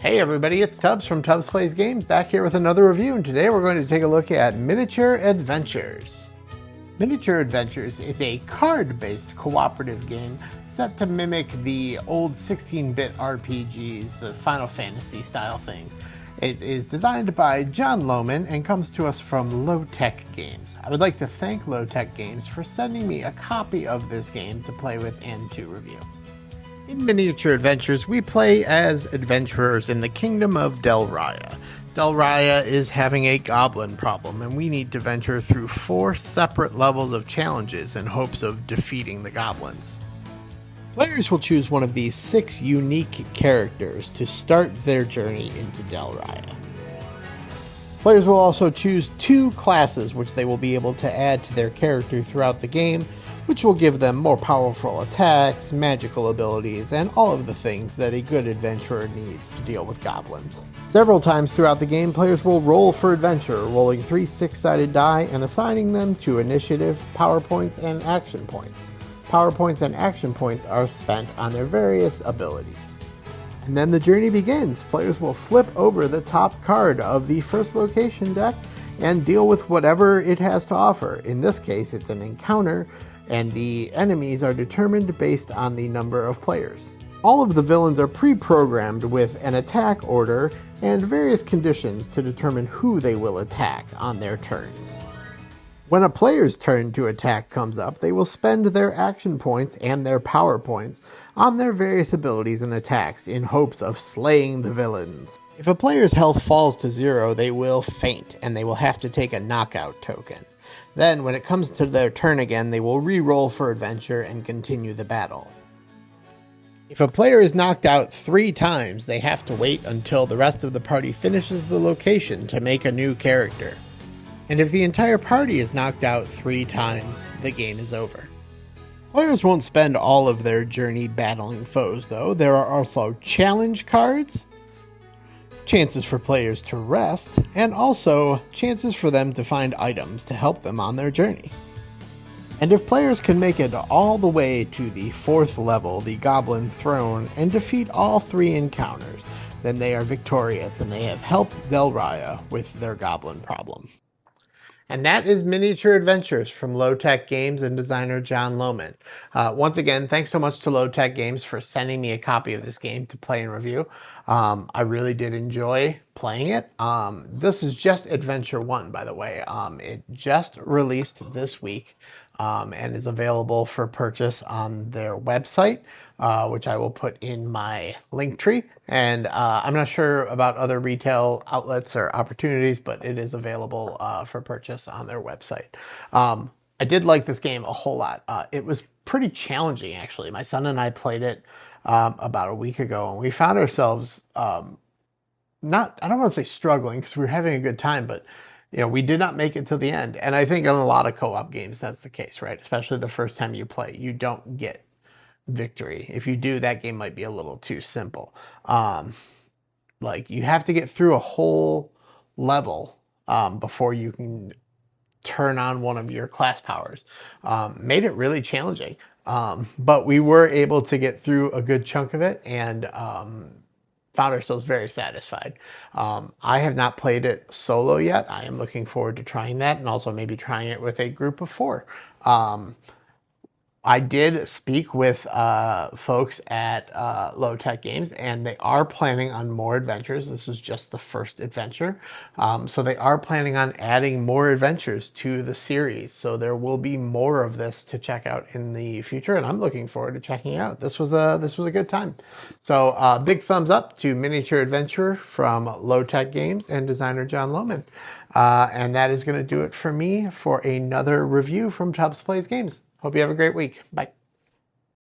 Hey everybody, it's Tubbs from Tubbs Plays Games, back here with another review, and today we're going to take a look at Miniature Adventures. Miniature Adventures is a card-based cooperative game set to mimic the old 16-bit RPGs, Final Fantasy style things. It is designed by John Lohman and comes to us from Lowtek Games. I would like to thank Lowtek Games for sending me a copy of this game to play with and to review. In Miniature Adventures, we play as adventurers in the kingdom of Del Raya. Del Raya is having a goblin problem, and we need to venture through 4 separate levels of challenges in hopes of defeating the goblins. Players will choose one of these 6 unique characters to start their journey into Del Raya. Players will also choose 2 classes which they will be able to add to their character throughout the game, which will give them more powerful attacks, magical abilities, and all of the things that a good adventurer needs to deal with goblins. Several times throughout the game, players will roll for adventure, rolling 3 6-sided die and assigning them to initiative, power points, and action points. Power points and action points are spent on their various abilities. And then the journey begins. Players will flip over the top card of the first location deck and deal with whatever it has to offer. In this case, it's an encounter, and the enemies are determined based on the number of players. All of the villains are pre-programmed with an attack order and various conditions to determine who they will attack on their turns. When a player's turn to attack comes up, they will spend their action points and their power points on their various abilities and attacks in hopes of slaying the villains. If a player's health falls to 0, they will faint, and they will have to take a knockout token. Then, when it comes to their turn again, they will re-roll for adventure and continue the battle. If a player is knocked out 3 times, they have to wait until the rest of the party finishes the location to make a new character. And if the entire party is knocked out 3 times, the game is over. Players won't spend all of their journey battling foes, though. There are also challenge cards, chances for players to rest, and also chances for them to find items to help them on their journey. And if players can make it all the way to the 4th level, the Goblin Throne, and defeat all 3 encounters, then they are victorious and they have helped Del Raya with their goblin problem. And that is Miniature Adventures from Lowtek Games and designer John Lohman. Once again, thanks so much to Lowtek Games for sending me a copy of this game to play and review. I really did enjoy playing it. This is just Adventure 1, by the way. It just released this week and is available for purchase on their website, which I will put in my link tree. And I'm not sure about other retail outlets or opportunities, but it is available for purchase on their website. I did like this game a whole lot. It was pretty challenging, actually. My son and I played it about a week ago, and we found ourselves I don't want to say struggling because we were having a good time, but we did not make it to the end. And I think in a lot of co-op games, that's the case, right? Especially the first time you play, you don't get victory. If you do, that game might be a little too simple. Like you have to get through a whole level before you can turn on one of your class powers. Made it really challenging. But we were able to get through a good chunk of it and found ourselves very satisfied. I have not played it solo yet. I am looking forward to trying that and also maybe trying it with a group of 4. I did speak with folks at Lowtek Games, and they are planning on more adventures. This is just the first adventure. So they are planning on adding more adventures to the series. So there will be more of this to check out in the future, and I'm looking forward to checking it out. This was a good time. So big thumbs up to Miniature Adventure from Lowtek Games and designer John Lohman. And that is going to do it for me for another review from Tubbs Plays Games. Hope you have a great week. Bye.